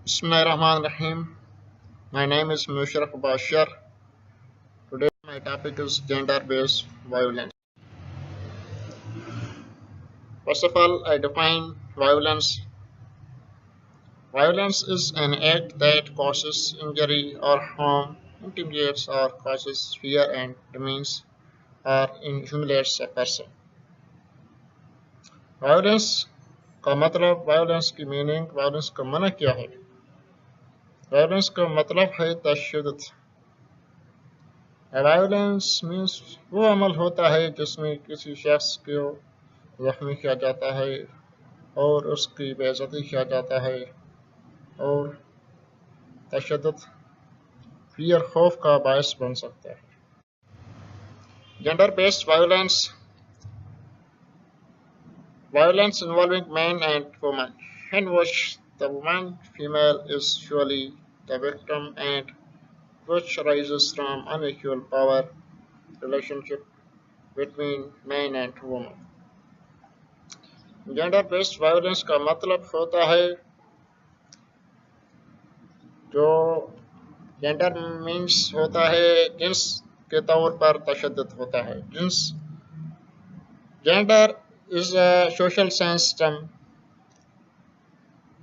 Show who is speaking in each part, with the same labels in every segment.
Speaker 1: Bismillahirrahmanirrahim. My name is Musharraf Bashar. Today my topic is gender-based violence. First of all, I define violence. Violence is an act that causes injury or harm, intimidates or causes fear and demeans or humiliates a person. Violence का मतलब violence की meaning violence का माना क्या है violence का मतलब है तशद्दुद वायलेंस मीन्स वो अमल होता है जिसमें किसी शख्स को जख्मी किया जाता है और उसकी बेइज्जती किया जाता है और तशद्दुद फियर खौफ का बायस बन सकता है gender based violence involving men and women in which the woman female is usually the victim and which arises from unequal power relationship between men and women. Gender based violence का मतलब होता है जो जेंडर मीन्स होता है jeans के तौर पर तशद्दुद होता है jeans gender is a social science term.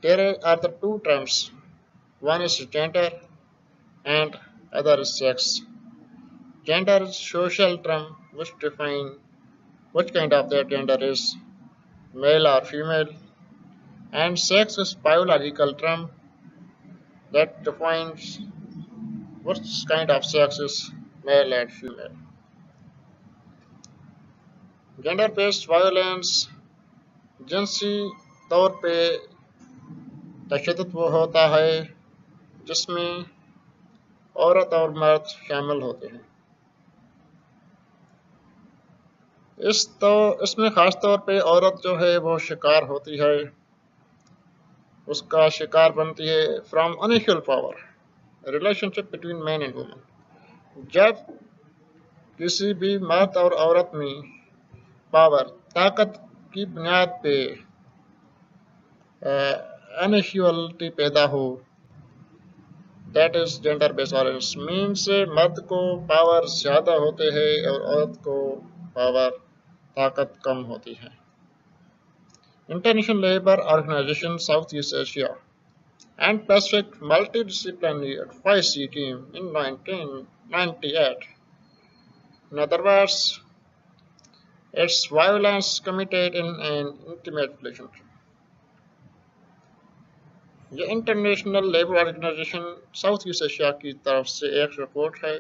Speaker 1: There are the two terms. One is gender and other is sex. Gender is social term which define which kind of that gender is male or female, and sex is biological term that defines which kind of sex is male and female. Gender based violence जिनसी तौर पे तशद्दुद वो होता है जिसमें औरत और मर्द शामिल होते हैं इसमें ख़ास तौर पे औरत जो है वो शिकार होती है उसका शिकार बनती है from unequal power relationship between man and woman जब किसी भी मर्द और औरत में पावर ताकत की बुनियाद पे अनइक्वालिटी पैदा हो that is gender based violence means मर्द को पावर ज़्यादा होते हैं और औरत को पावर ताकत कम होती है International Labour Organisation South East Asia and Pacific multidisciplinary advisory team in 1998 in other words it's violence committed in an intimate relationship. ये International Labour Organisation South East Asia की तरफ से एक रिपोर्ट है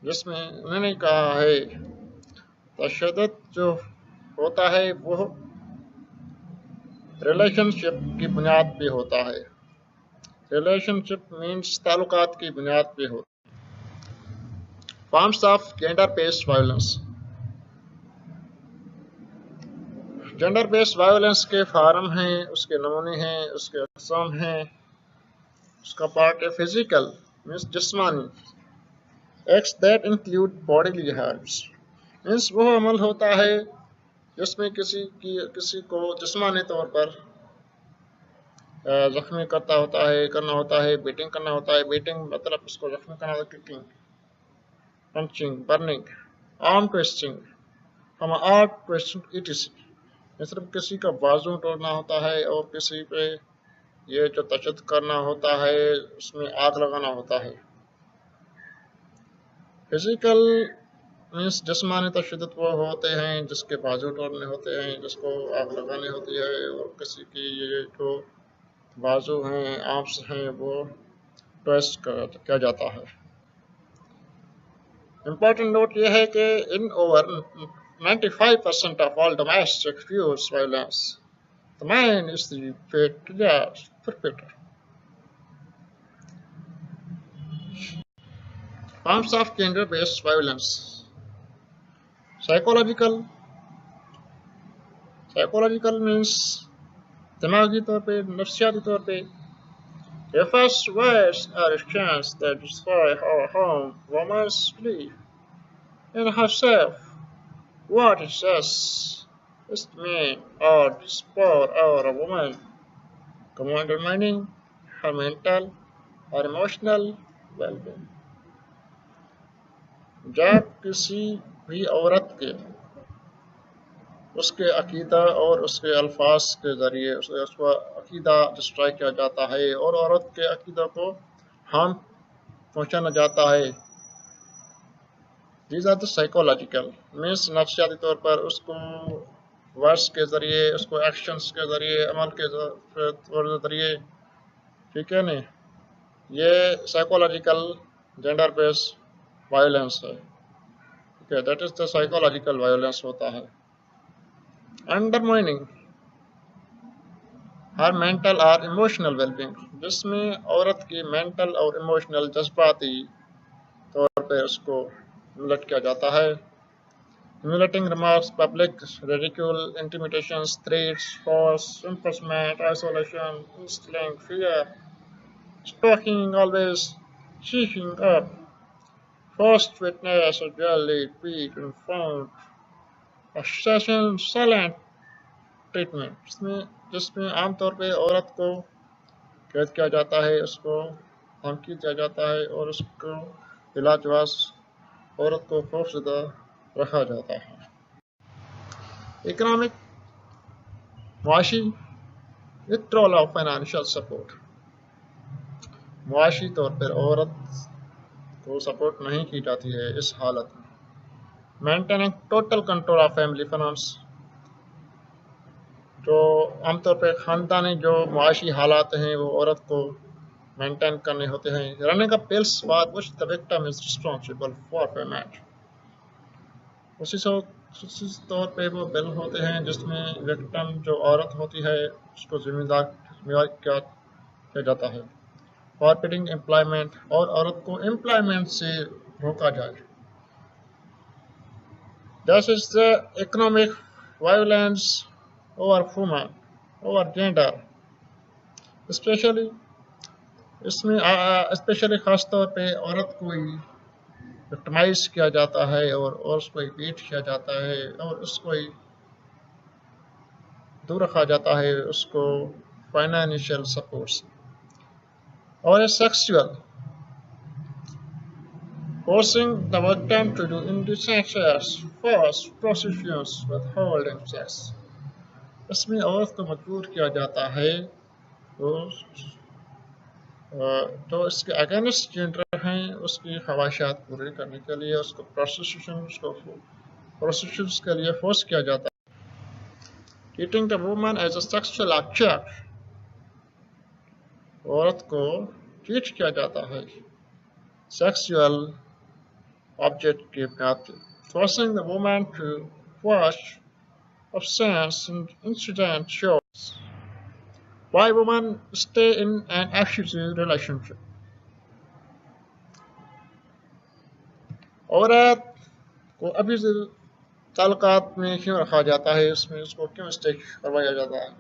Speaker 1: जिसमें उन्होंने कहा है तशद्दुद जो होता है वो रिलेशनशिप की बुनियाद पे होता है रिलेशनशिप मीन्स ताल्लुकात की बुनियाद पे होता है forms of gender based violence gender based violence के फार्म हैं उसके नमूने हैं उसके अक़साम हैं उसका पार्ट है फिजिकल मीन्स जिस्मानी acts that include bodily harms means वो अमल होता है जिसमें किसी को जिस्मानी तौर पर जख्मी करना होता है बीटिंग करना होता है बीटिंग मतलब उसको जख्मी करना होता है kicking punching burning arm twisting हम आर्ट ट्विस्टिंग इटीसी सिर्फ किसी का बाजू तोड़ना होता है और किसी पे ये जो तशद्दुद करना होता है उसमें आग लगाना होता है फिजिकल मीन्स जिस्मानी तशद्दुद वो होते हैं जिसके बाजू तोड़ने होते हैं जिसको आग लगानी होती है और किसी की ये जो बाजू हैं आर्म्स हैं वो ट्विस्ट किया जाता है इम्पोर्टेंट नोट ये है कि इन over 95% of all domestic abuse violence, the man is the perpetrator. Forms of gender-based violence. Psychological means दिमागी तौर पे नफ्सियाती तौर पे refers to words or actions that destroy or harm woman's belief in herself. What it says is to man or dispose or a woman, undermining her mental or emotional well-being. जब किसी भी औरत के उसके अकीदा और उसके अल्फाज के ज़रिए उसका अकीदा डिस्ट्रॉय किया जाता है और औरत के अकीदा को हार्म पहुंचाना जाता है, these are the psychological means नफ्सियाती तौर पर उसको वर्ड्स के ज़रिए, उसको एक्शंस के ज़रिए, अमल के ज़रिए, ठीक है नहीं, ये साइकोलॉजिकल जेंडर बेस्ड वायलेंस है, ठीक है, that is the psychological violence होता है। अंडरमाइनिंग हर मेंटल और इमोशनल वेलबींग, जिसमें औरत की मेंटल और इमोशनल जज्बाती तौर पर उसको मिलट किया जाता है। Humiliating remarks, public ridicule, intimidations, threats, force, imprisonment, isolation, instilling fear, stalking, always seeking up, forced witness, or daily beat and found, obsession, silent treatment, जिसमें आमतौर पे औरत को कैद किया जाता है, उसको धमकी दिया जाता है और उसको इलाजवास औरत को खौफजदा रखा जाता है। इकोनॉमिक मुआशी विथड्रॉल ऑफ फाइनेंशियल सपोर्ट, मुआशी तौर पर औरत को सपोर्ट नहीं की जाती है इस हालत में। Maintaining total control of family finance, जो आमतौर पर ख़ानदानी जो मुआशी हालात हैं वो औरत को मेंटेन करने होते हैं। Running a bills for which the victim is responsible for payment, उसी तौर पे वो बिल होते हैं जिसमें विक्टिम जो औरत होती है उसको जिम्मेदार किया जाता है। फॉरबिडिंग एम्प्लॉयमेंट, और औरत को एम्प्लॉयमेंट से रोका जाए। This is the economic violence over women, over gender, specially इसमें स्पेशली ख़ास तौर पे औरत को ही विक्टिमाइज किया जाता है और उसको ही बीट किया जाता है और उसको ही दूर रखा जाता है उसको फाइनेंशियल सपोर्ट से। और sexual, forcing the victim to do indecent acts, force, prostitution, withholding sex, इसमें औरत को मजबूर किया जाता है तो इसके अगेंस्ट जेंडर हैं उसकी ख्वाहिशात पूरी करने के लिए उसको प्रोस्टिट्यूशन के लिए फोर्स किया जाता है। Treating the woman as a sexual object, औरत को ट्रीट किया जाता है सेक्सुअल ऑब्जेक्ट के नाते। Forcing the woman to watch obscene incident shows why women stay in an abusive relationship. औरत को अब्यूसिव ताल्लुकात में क्यों रखा जाता है, उसमें उसको क्यों स्टे करवाया जाता है।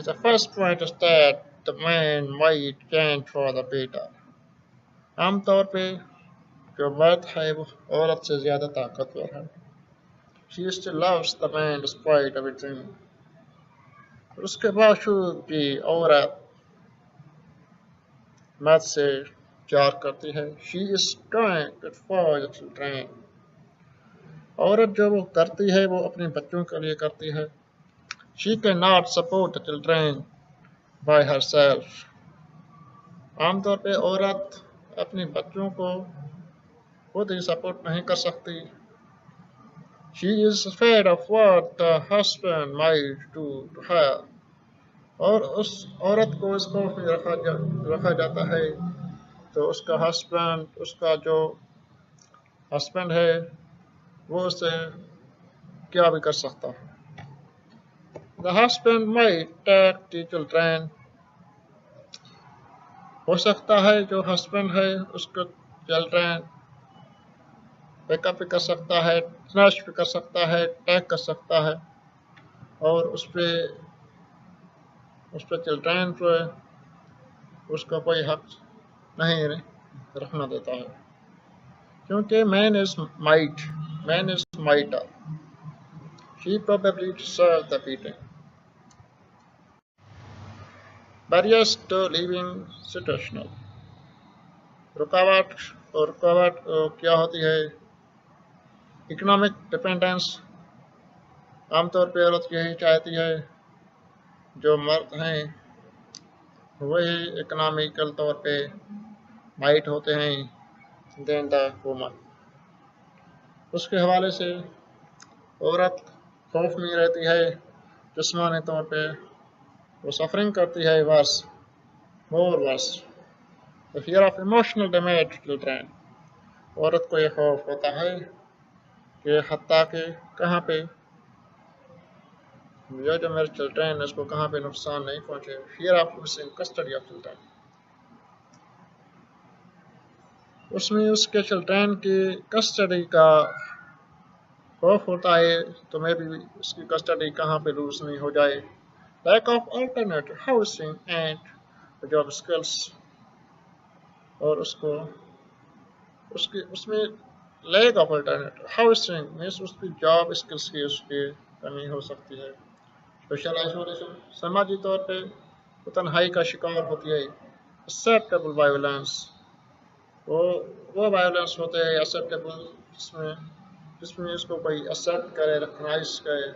Speaker 1: The first point is that the man might gain for the better, आमतौर पे जो मर्द है वो औरत से ज़्यादा ताकतवर है। She still loves the man despite everything, उसके बावजूद भी औरत मर्द से प्यार करती है। She is trying to for the children, औरत जो वो करती है वो अपने बच्चों के लिए करती है। She cannot support the children by herself, आमतौर पे औरत अपने बच्चों को खुद ही सपोर्ट नहीं कर सकती। She is afraid of what the husband might do to her, और उस औरत को इस खौफ में रखा जाता है तो उसका जो हस्बैंड है वो उसे क्या भी कर सकता है। The husband might take the children, हो सकता है जो हस्बैंड है उसको चिल्ड्रन पिकअप भी कर सकता है, स्नैच भी कर सकता है, टैग कर सकता है और उस पर चिल्ड्रन पर उसका कोई हक नहीं रखना देता है, क्योंकि man is mightier, she probably deserved the beating. Barriers to living situational, रुकावट और रुकावट क्या होती है? इकोनॉमिक डिपेंडेंस, आमतौर पर औरत यही चाहती है, जो मर्द हैं वही इकोनॉमिकल तौर पे माइट होते हैं देन द वुमन। उसके हवाले से औरत खौफ में रहती है, जिस्मानी तौर पे वो सफरिंग करती है, worse more worse the fear of emotional damage children. औरत को यह खौफ होता है कि हत्ता के कहाँ पे ये जो मेरे चिल्ड्रन है उसको कहाँ पे नुकसान नहीं पहुँचे। Fear of losing custody of children, उसमें उसके चिल्ड्रन की कस्टडी का खौफ होता है, तो मैं भी उसकी कस्टडी कहाँ पे लूज नहीं हो जाए। Lack of alternative housing and job skills, और उसको उसकी उसमें lack of alternative housing means उसकी जॉब स्किल्स की उसकी कमी हो सकती है। सोशल आइसोलेशन, समाजी तौर पे तन्हाई का शिकार होती है। एक्सेप्टेबल वायलेंस, वो वायलेंस होते हैं एक्सेप्टेबल जिसमें उसको कोई एक्सेप्ट करे, रिकॉग्नाइज करे।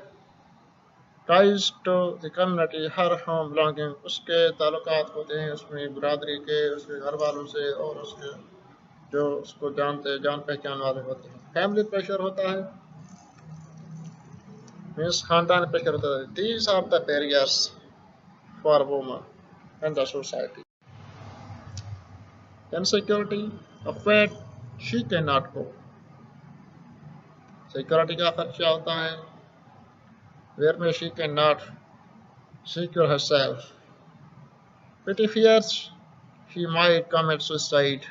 Speaker 1: Ties to the community, her home belonging, उसके ताल्लुकात होते हैं उसमें बिरादरी के, उसके घर वालों से और उसके जो उसको जानते जान पहचान वाले होते हैं। फैमिली प्रेशर होता है, मीन्स खानदान प्रेशर होता है। These are the barriers for woman and the society. Insecurity, affect she can not go, security का खर्चा होता है, वेयर में she can not secure herself. Petty fears she might commit suicide.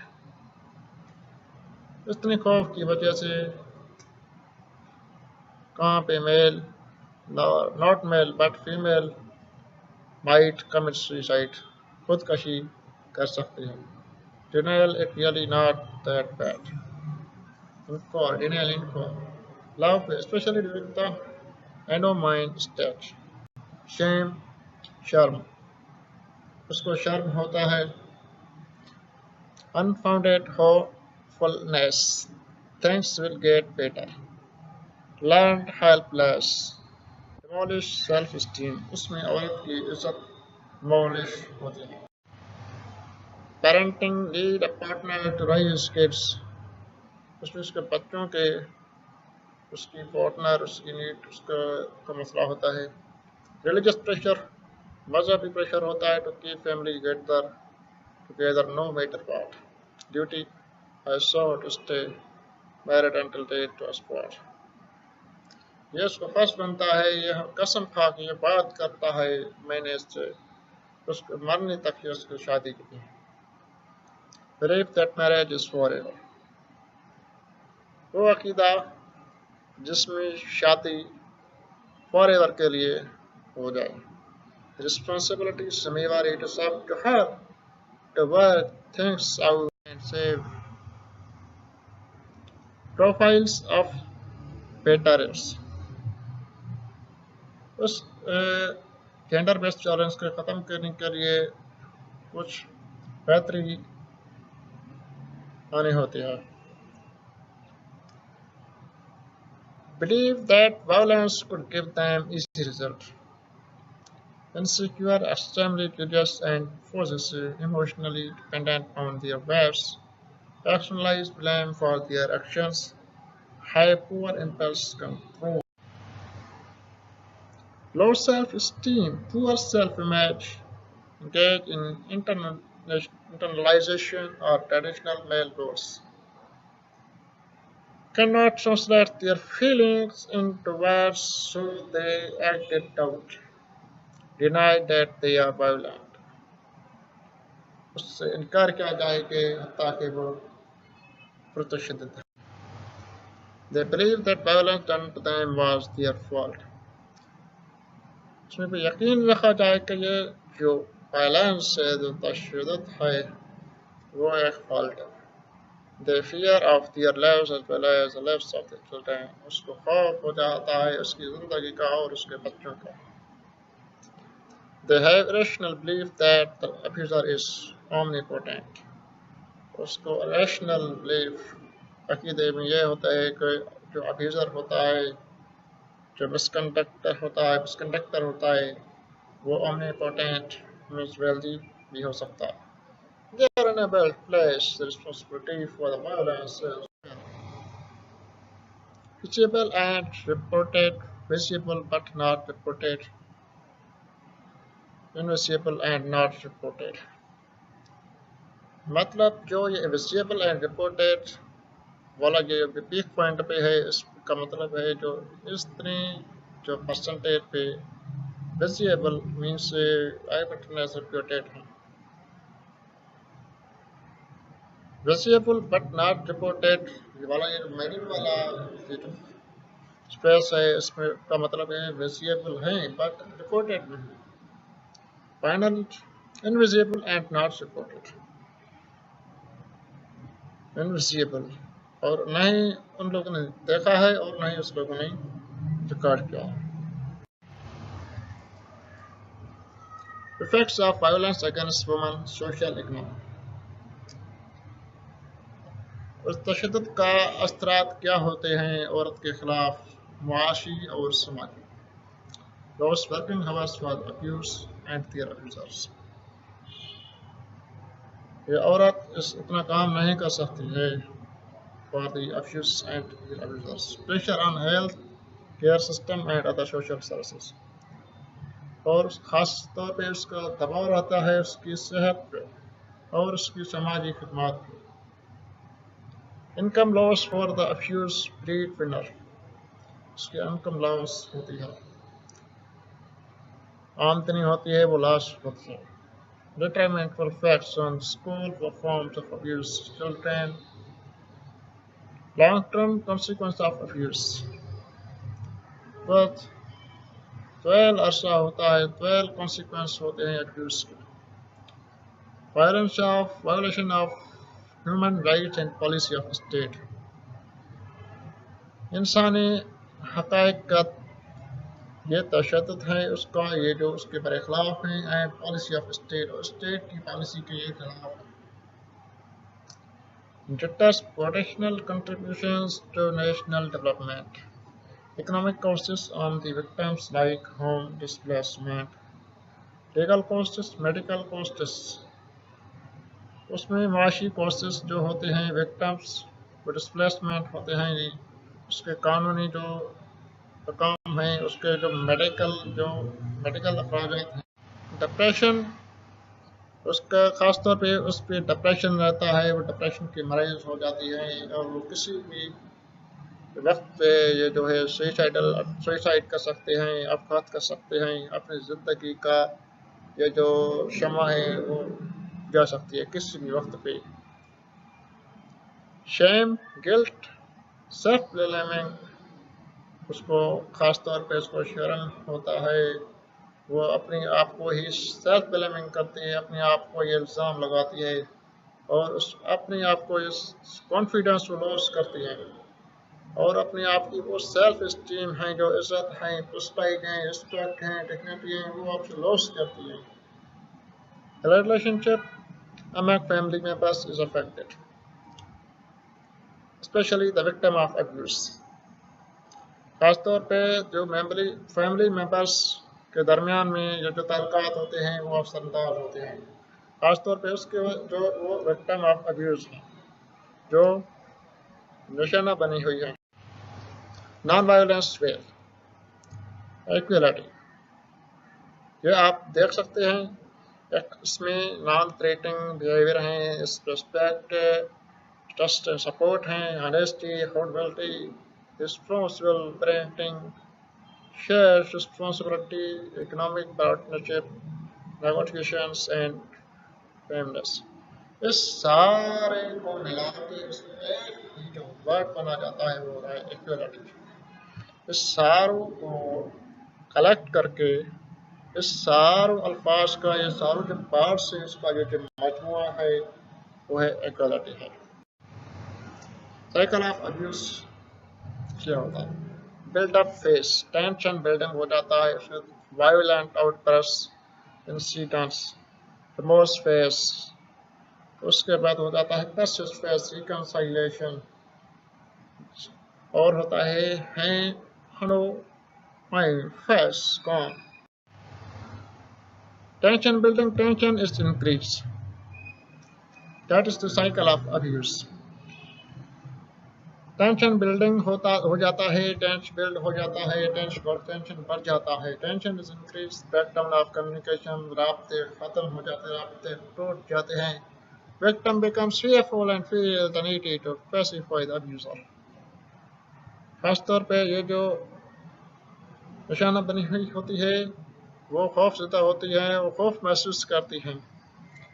Speaker 1: इतने खौफ की वजह से कहाँ पे male, not male but female might commit suicide, खुदकशी कर सकती है। Denial, it really not that bad. इनको डिनाइल, इनको love specially during the endomine stage. Shame, शर्म, उसको शर्म होता है। Unfounded hopefulness, things will get better। Learned helpless, demolish self-esteem, उसमें औरत की इज्जत demolish होती है। Parenting, need a partner to raise kids, उसमें उसके बच्चों के उसकी पार्टनर, उसकी नीड, उसका का मसला होता है। Religious pressure, मजहबी प्रेशर होता है, to keep family together no matter what। Duty, I saw to stay married until death to us part। ये उसको फर्ज बनता है, ये कसम खा के ये बात करता है मैंने इससे उसको मरने तक ही उसकी शादी की। Believe that marriage is forever, वो अकीदा जिसमें शादी फॉरएवर के लिए हो जाए। Responsibility, जिम्मेवारी, it is up to her to work things out and save। Profiles of patterns, उस जेंडर बेस्ड चैलेंज को ख़त्म करने के लिए कुछ बेहतरी आनी होती है। Believe that violence could give them easy result। Insecure, extremely curious and possessive, emotionally dependent on their wives, rationalize blame for their actions, have poor impulse control। Low self-esteem, poor self-image, engage in internalization or traditional male roles, cannot translate their feelings into words, so they act it out, deny that they are violent, उससे इनकार किया जाए कि ताकि वो प्रतिशत। They believe that violence done to them was their fault, उसमें भी यकीन रखा जाए कि ये जो वायलेंस है, जो तशद्दुद है, वो एक फॉल्ट है। The fear of their lives as well as the lives of their children, उसको खौफ हो जाता है उसकी ज़िंदगी का और उसके बच्चों का। They have rational belief that the abuser is omnipotent. उसको rational belief अकीदे में ये होता है कि जो अब्यूज़र होता है, जो मिसकंडक्टर होता है, वो omnipotent मीन्स wealthy भी हो सकता है. They are unable to place the responsibility for the violence visible and reported, visible but not reported, invisible and not reported. मतलब जो ये विजिबल एंड रिपोर्टेड वाला जो पीक पॉइंट पे है, इसका मतलब है जो इतनी जो परसेंटेज पे visible means I witness reported है, विजिबल बट नॉट रिपोर्टेड वाला ये मिडिल वाला ये जो स्पेस है, इसमें का मतलब है विजिबल है बट रिपोर्टेड नहीं. Final invisible and not reported. Invisible और न ही उन लोगों ने देखा है और न ही उस लोगों ने रिकॉर्ड किया. Effects of violence against women social economic. उस तशद्दुद का असरात क्या होते हैं औरत के खिलाफ मुआशी और समाजी. Those working hours for abuse and their abusers. ये औरत इतना काम नहीं कर सकती है for the abuse and their abusers. Pressure on health care system and other social services. और खास तौर पे उसका दबाव रहता है उसकी सेहत पे और उसकी समाजी खिदमत पे. Income loss for the abuse breed winner. उसकी इनकम लॉस होती है, आमदनी होती है वो लॉस होती है. Detrimental effects on school forms of abuse children. Long-term consequence of abuse. But 12 अरसा होता है, 12 consequence होते हैं abuse के. Violation of human rights and policy of state. इंसानी हक़ाइक़ का ये तशद्दुद है उसका, ये जो उसके बरखिलाफ है, एंड पॉलिसी ऑफ स्टेट और स्टेट की पॉलिसी के ये खिलाफ है. Deters potential contributions to national development. Economic costs on the victims like home displacement, legal costs, medical costs. उसमें माशी costs जो होते हैं victims वो डिस्प्लेसमेंट होते हैं, उसके कानूनी जो काम है, उसके जो मेडिकल अखराजात हैं. डिप्रेशन, उसका ख़ास तौर पे उस पर डिप्रेशन रहता है, वो डिप्रेशन की मरीज हो जाती है और वो किसी भी वक्त पे ये जो है सुसाइड कर सकते हैं, अपघात कर सकते हैं, अपनी ज़िंदगी का ये जो शमा है वो जा सकती है किसी भी वक्त पे. Shame, guilt, self blaming. उसको ख़ास तौर पे उसको शर्म होता है, वो अपने आप को ही सेल्फ ब्लेमिंग करती है, अपने आप को ये इल्ज़ाम लगाती है और उस अपने आप को इस कॉन्फिडेंस को लॉस करती है और अपने आप की वो सेल्फ स्टीम है, जो इज़्ज़त है, प्रेस्टीज है, रिस्पेक्ट है, डिग्निटी है, वो आपसे लॉस करती है. Relationship among family members is affected, especially the victim of abuse. खासतौर पे जो फैमिली मेम्बर्स के दरमियान में जो ताल्लुकात होते हैं वो असरअंदाज होते हैं, खासतौर पे उसके जो वो विक्टिम ऑफ अब्यूज़ हैं, जो निशाना बनी हुई है. Non violence well equality. ये आप देख सकते हैं, इसमें नॉन थ्रेटनिंग बिहेवियर हैं, रिस्पेक्ट, ट्रस्ट एंड सपोर्ट हैं, honesty, accountability, responsible parenting, shared responsibility, economic partnership, negotiations and fairness. इस सारे को मिला के इसमें जो वर्ड बना जाता है वो है इक्वलिटी. इस सारों को कलेक्ट करके इस सारों अल्फाज का, ये सारों जो पार्ट्स हैं, इसका जो मजमुआ है वो है इक्वलिटी है. साइकिल ऑफ अब्यूज क्या होता है? बिल्डअप फेस, टेंशन बिल्डिंग हो जाता है, फिर violent outburst, incidents, remorse face, उसके बाद हो जाता है पैसिव फेस, रिकंसिलिएशन, और होता है hello my face gone. Tension building, tension is increase, that is the cycle of abuse. Tension building हो जाता है, टेंशन बिल्ड हो जाता है, टेंशन बढ़ जाता है, tension is increase, breakdown of communication, राब्ते खत्म हो जाते हैं, राब्ते टूट जाते हैं, victim becomes fearful and feel the need to pacify the abuser। खासतौर पे ये जो निशाना बनी हुई होती है वो खौफज़दा होती है, वो खौफ महसूस करती हैं।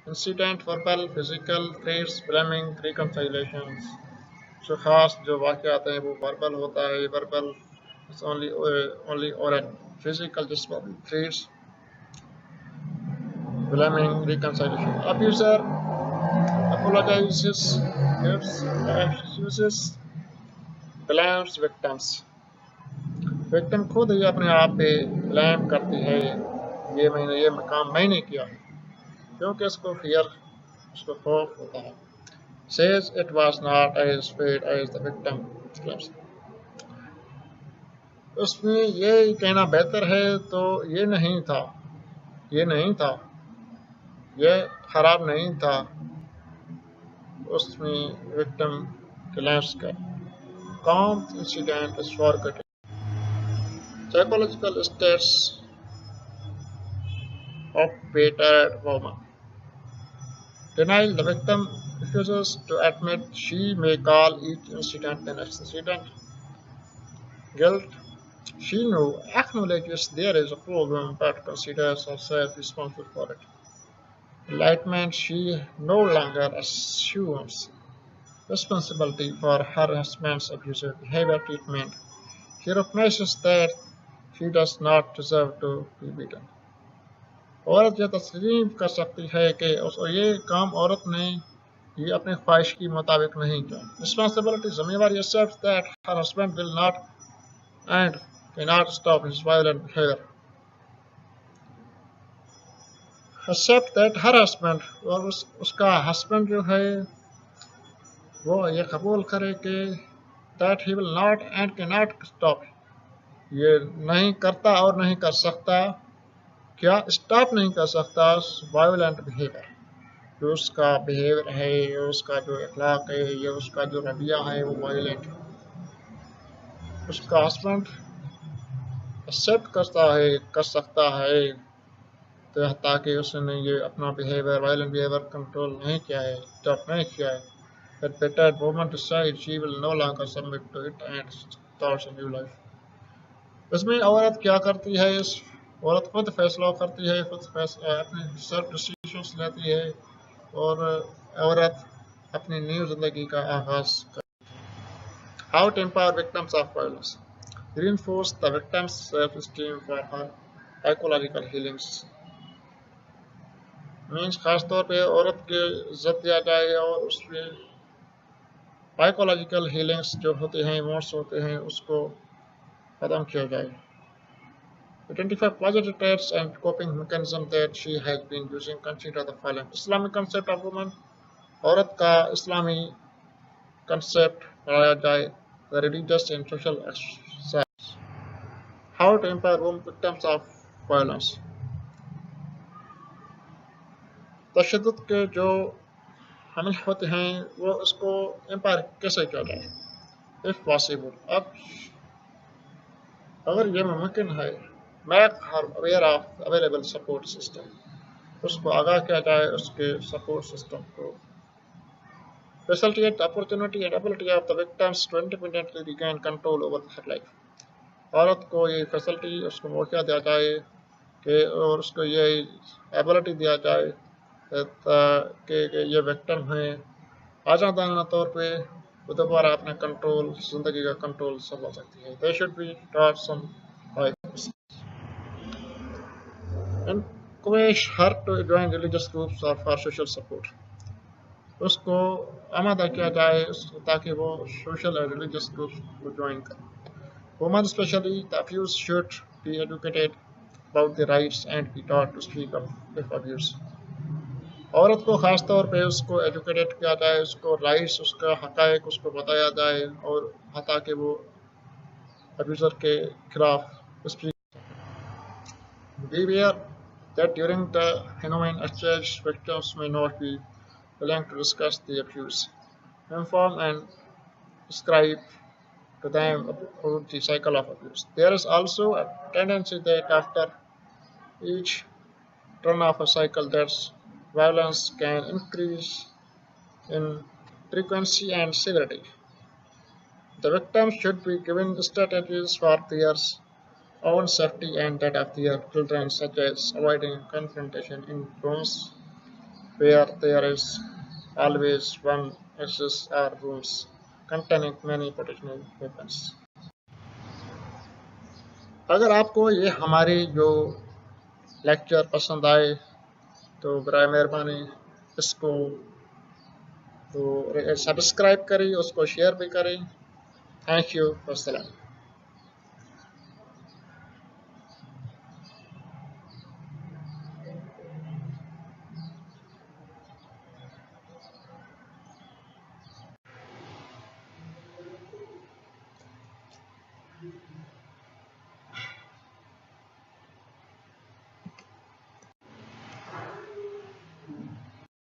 Speaker 1: Incident verbal, physical, threats, blaming, reconciliations. जो खास जो वाक़यात हैं वो वर्बल होता है, verbal only oral, physical just threats, blaming, reconciliation। Abuser apologizes, gives excuses, blames victims। Victim खुद ही अपने आप पे ब्लेम करती है, ये काम मैंने किया है, क्योंकि उसको फियर, उसको खौफ होता है। Says it was not as bad as the victim claims। उसमें ये कहना बेहतर है तो ये नहीं था, ये नहीं था, ये खराब नहीं था, उसमें विक्टिम क्लेम्स कर। Calm incident is forgotten। Psychological states of battered woman। Denial, the victim refuses to admit she may call each incident the next incident। Guilt, she acknowledges there is a problem but considers herself responsible for it। Enlightenment, she no longer assumes responsibility for her husband's abusive behavior treatment। She recognizes that she does not deserve to be beaten। औरत यह तस्लीम कर सकती है कि ये काम औरत ने ये अपने ख्वाहिश के मुताबिक नहीं किया। Responsibility, जिम्मेवारी accepts that her husband will not and cannot stop his violent behavior। Accept that her husband, और उसका हस्बैंड जो है वो ये कबूल करे कि that he will not and cannot stop, ये नहीं करता और नहीं कर सकता, क्या स्टॉप नहीं कर सकता वायलेंट बिहेवियर, जो उसका बिहेवियर है, ये उसका जो अखलाक है, ये उसका जो रवैया है वो वायलेंट। उसका हस्बैंड एक्सेप्ट करता है, कर सकता है, तो ताकि उसने ये अपना बिहेवियर, वायलेंट बिहेवियर कंट्रोल नहीं किया है, स्टॉप नहीं किया है। That battered woman decides she will no longer submit to it and starts a new life। इसमें औरत क्या करती है, इस औरत खुद फैसला करती है, खुद अपने सेल्फ डिसीजंस लेती है, और औरत अपनी न्यू जिंदगी का आगाज करती है। How to empower victims of violence। Reinforce the victim's self-esteem for her psychological healings। Means खास तौर पे औरत के इज्जत दिया जाए और उसमें साइकोलॉजिकल हीलिंग्स जो होते हैं, इमोशंस होते हैं, उसको खत्म किया जाए। Identify positive traits and coping mechanism that she has been using, consider the following। Islamic concept of woman, औरत का इस्लामी कंसेप्ट पढ़ाया जाए। The religious and social aspects। How to empower women victims of violence। तशद्दुद के जो हमले होते हैं वो उसको एम्पायर कैसे किया जाए, इफ पॉसिबल। अब अगर ये मुमकिन है, make her aware of available support system, उसको आगाह किया जाए उसके सपोर्ट सिस्टम को। Facilitate opportunity and ability of the victims to independently regain control over her life. औरत को ये फैसिलिटी, उसको मौका दिया जाए कि, और उसको ये एबिलिटी दिया जाए कि ये विक्टिम है, आज़ादाना तौर पे वो दोबारा अपना कंट्रोल, जिंदगी का कंट्रोल संभाल सकती है। They should be taught some rights। Encourage her to join religious groups or for social support। उसको आमादा किया जाए ताकि वो सोशल और रिलीजियस ग्रुप्स को ज्वाइन करे। Women especially the abused should be educated about the rights and be taught to speak up if abused. औरत को ख़ास तौर पे उसको एजुकेटेड किया जाए, उसको राइट्स, उसका हक़ाइक़ उसको बताया जाए और ताकि वो अब्यूज़र के खिलाफ speak. Beware that during the honeymoon stage, victims may not be willing to discuss the abuse. Inform and describe to them about the cycle of abuse. There is also a tendency that after each turn of a cycle, that violence can increase in frequency and severity. The victims should be given strategies for their own safety and that of their children, such as avoiding confrontation in rooms where there is always one access or rooms containing many potential weapons. अगर आपको ये हमारी जो lecture पसंद आए तो बराए मेहरबानी इसको तो सब्सक्राइब करें, उसको शेयर भी करें. Thank you. अस्सलाम.